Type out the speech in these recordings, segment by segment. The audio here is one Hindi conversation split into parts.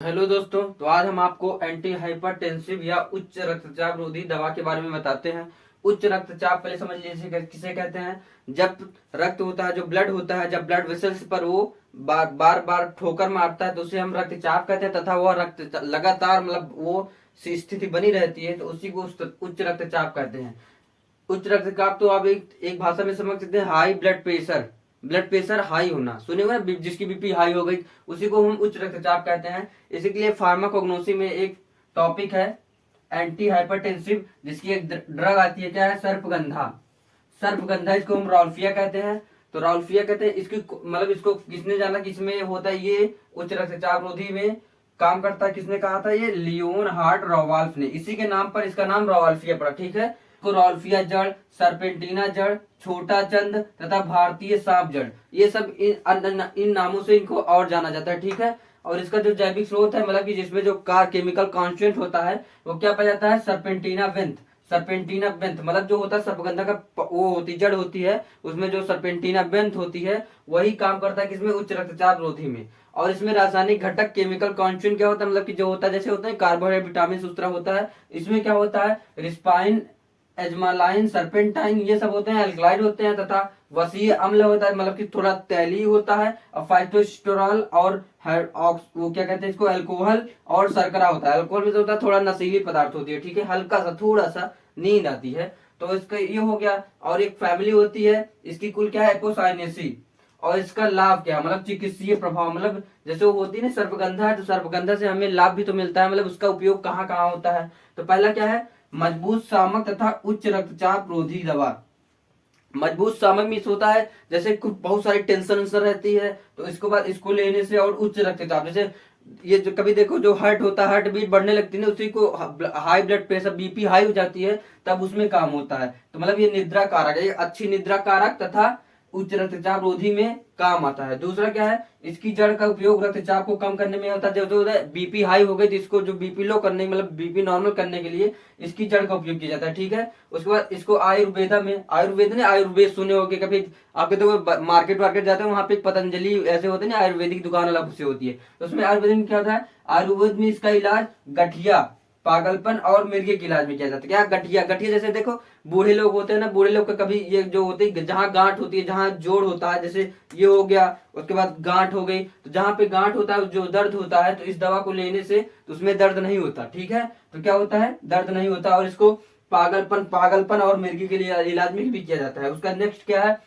हेलो दोस्तों, तो आज हम आपको एंटी हाइपरटेंसिव या उच्च रक्तचाप रोधी दवा के बारे में बताते हैं। उच्च रक्तचाप पहले समझ लीजिए किसे कहते हैं। जब रक्त होता है, जो ब्लड होता है, जब ब्लड वेसल्स पर वो बार बार बार ठोकर मारता है तो उसे हम रक्तचाप कहते हैं, तथा वह रक्त लगातार मतलब वो स्थिति बनी रहती है तो उसी को उच्च रक्तचाप कहते हैं। उच्च रक्तचाप तो आप एक भाषा में समझ सकते हैं, high blood pressure. Blood pressure high होना सुने हुए ना, जिसकी बीपी हाई हो गई उसी को हम उच्च रक्तचाप कहते हैं। इसी के लिए फार्माकोग्नोसी में एक टॉपिक है एंटी हाइपरटेंसिव, जिसकी एक ड्रग आती है, क्या है, सर्पगंधा। सर्पगंधा, इसको हम रॉल्फिया कहते हैं। तो रॉल्फिया कहते हैं इसकी, मतलब इसको किसने जाना किसमें होता है, ये उच्च रक्तचाप रोधी में काम करता है। किसने कहा था, ये लियोन हार्ट रॉवाल्फ ने, इसी के नाम पर इसका नाम रॉल्फिया पड़ा। ठीक है, को रॉल्फिया जड़, सरपेंटीना जड़, छोटा चंद तथा भारतीय सांप जड़, ये सब इन नामों से इनको और जाना जाता है। ठीक है, और इसका जो जैविक स्रोत है, मतलब कि जिसमें जो कार केमिकल कॉन्स्टेंट होता है वो क्या पाया जाता है, सरपेंटीना बेंथ। सरपेंटीना बेंथ मतलब जो होता है सर्पगंधा का वो होती जड़ होती है, उसमें जो सरपेंटीना बेंथ होती है वही काम करता है किसमें, उच्च रक्तचाप रोधी में। और इसमें रासायनिक घटक केमिकल कॉन्स्टेंट क्या होता है, मतलब कि जो होता है, जैसे होता है कार्बोहाइड्रेट, विटामिन उस तरह होता है। इसमें क्या होता है, रिस्पाइन, एजमालाइन, सर्पेंटाइन, ये सब होते हैं, एल्कलाइड होते हैं, तथा वसीय अम्ल होता है, मतलब कि थोड़ा तैलीय होता है, और फाइटोस्टेरॉल और वो क्या कहते हैं इसको, अल्कोहल और शर्करा होता है। अल्कोहल में जो होता है थोड़ा नशीली पदार्थ होती है। ठीक है, हल्का सा थोड़ा सा नींद आती है, तो इसका ये हो गया। और एक फैमिली होती है इसकी, कुल क्या है, एपोसाइनेसी। और इसका लाभ क्या, मतलब चिकित्सीय प्रभाव, मतलब जैसे वो होती है ना सर्पगंधा है, तो सर्पगंधा से हमें लाभ भी तो मिलता है, मतलब उसका उपयोग कहाँ कहाँ होता है। तो पहला क्या है, मजबूत शामक तथा उच्च रक्तचाप रोधी दवा। मजबूत शामक मीन्स होता है जैसे बहुत सारी टेंशन रहती है तो इसको बाद इसको लेने से, और उच्च रक्तचाप, जैसे ये जो कभी देखो जो हार्ट होता है, हार्ट बीट बढ़ने लगती है ना, उसी को high blood pressure BP high हो जाती है, तब उसमें काम होता है। तो मतलब ये निद्रा कारक है, ये अच्छी निद्रा कारक तथा उच्च रक्तचाप रोधी में काम आता है। दूसरा क्या है, इसकी जड़ का उपयोग रक्तचाप को कम करने में होता है। जो बीपी हाई हो गई तो इसको जो बीपी लो करने, मतलब बीपी नॉर्मल करने के लिए इसकी जड़ का उपयोग किया जाता है। ठीक है, उसके बाद इसको आयुर्वेदा में, आयुर्वेद ने आयुर्वेद सुने होंगे कभी, आपके तो मार्केट वार्केट जाते हैं वहां पे पतंजलि ऐसे होते हैं ना, आयुर्वेदिक दुकान अलग से होती है, तो उसमें आयुर्वेद में क्या होता है, आयुर्वेद में इसका इलाज गठिया, पागलपन और मिर्गी के इलाज में किया जाता है। क्या, गठिया। गठिया जैसे देखो बूढ़े लोग होते हैं ना, बूढ़े लोग का कभी ये जो होती है जहाँ गांठ होती है, जहाँ जोड़ होता है, जैसे ये हो गया, उसके बाद गांठ हो गई, तो जहाँ पे गांठ होता है जो दर्द होता है, तो इस दवा को लेने से तो उसमें दर्द नहीं होता। ठीक है, तो क्या होता है, दर्द नहीं होता। और इसको पागलपन पागलपन और मिर्गी के लिए इलाज में भी किया जाता है। उसका नेक्स्ट क्या है,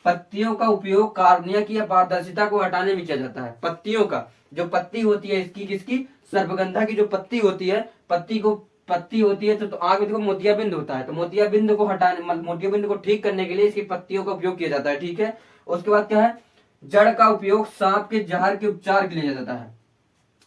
पत्तियों का उपयोग कार्निया की अपारदर्शिता को हटाने में किया जाता है। पत्तियों का, जो पत्ती होती है इसकी, किसकी, सर्पगंधा की जो पत्ती होती है, पत्ती होती है तो आग में देखो मोतियाबिंद होता है, तो मोतियाबिंद को हटाने, मोतियाबिंद को ठीक करने के लिए इसकी पत्तियों का उपयोग किया जाता है। ठीक है, उसके बाद क्या है, जड़ का उपयोग सांप के जहर के उपचार के लिए जाता है।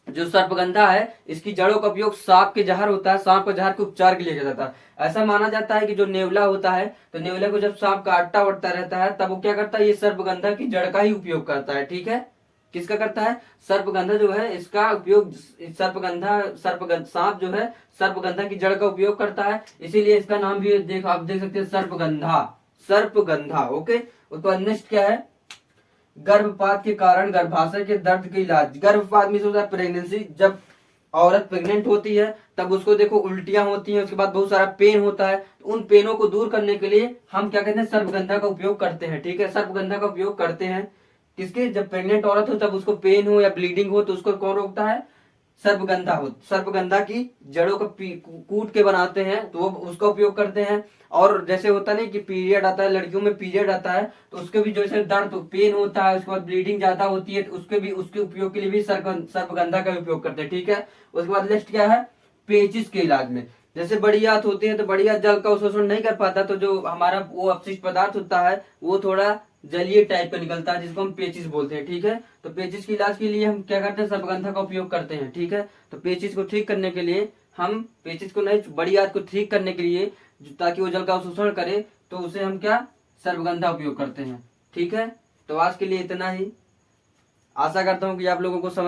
जो सर्पगंधा है इसकी जड़ों का उपयोग सांप के जहर होता है, सांप का जहर के उपचार के लिए किया जाता है। ऐसा माना जाता है कि जो नेवला होता है, तो नेवले को जब सांप काटता उड़ता रहता है तब वो क्या करता है, ये सर्पगंधा की जड़ का ही उपयोग करता है। ठीक है, किसका करता है, सर्पगंधा जो है इसका उपयोग, सर्पगंधा सांप जो है सर्पगंधा की जड़ का उपयोग करता है, इसीलिए इसका नाम भी आप देख सकते हैं, सर्पगंधा। सर्पगंधा, ओके। उसका नेक्स्ट क्या है, गर्भपात के कारण गर्भाशय के दर्द के इलाज। गर्भपात में होता है प्रेगनेंसी, जब औरत प्रेग्नेंट होती है तब उसको देखो उल्टियां होती हैं, उसके बाद बहुत सारा पेन होता है, तो उन पेनों को दूर करने के लिए हम क्या कहते हैं, सर्पगंधा का उपयोग करते हैं। ठीक है, सर्पगंधा का उपयोग करते हैं किसके, जब प्रेग्नेंट औरत हो तब उसको पेन हो या ब्लीडिंग हो तो उसको कौन रोकता है, सर्पगंधा हो। सर्पगंधा की जड़ों को कूट के बनाते हैं तो वो उसका उपयोग करते हैं। और जैसे होता नहीं कि पीरियड आता है, लड़कियों में पीरियड आता है तो उसके भी जैसे दर्द पेन होता है, उसके बाद ब्लीडिंग ज्यादा होती है, तो उसके उपयोग के लिए भी सर्पगंधा का उपयोग करते हैं। ठीक है, उसके बाद नेक्स्ट क्या है, पेचिस के इलाज में, जैसे बड़ी आंत होती है तो बड़ी आंत जल का शोषण नहीं कर पाता, तो जो हमारा वो अपशिष्ट पदार्थ होता है वो थोड़ा जलीय टाइप का निकलता है, जिसको हम पेचिस बोलते हैं। ठीक है, तो पेचिस के इलाज के लिए हम क्या करते हैं, सर्पगंधा का उपयोग करते हैं। ठीक है, तो पेचिस को ठीक करने के लिए हम, पेचिस को नहीं, बड़ी आंत को ठीक करने के लिए ताकि वो जल का शोषण करे, तो उसे हम क्या, सर्पगंधा उपयोग करते हैं। ठीक है, तो आज के लिए इतना ही। आशा करता हूँ कि आप लोगों को समझ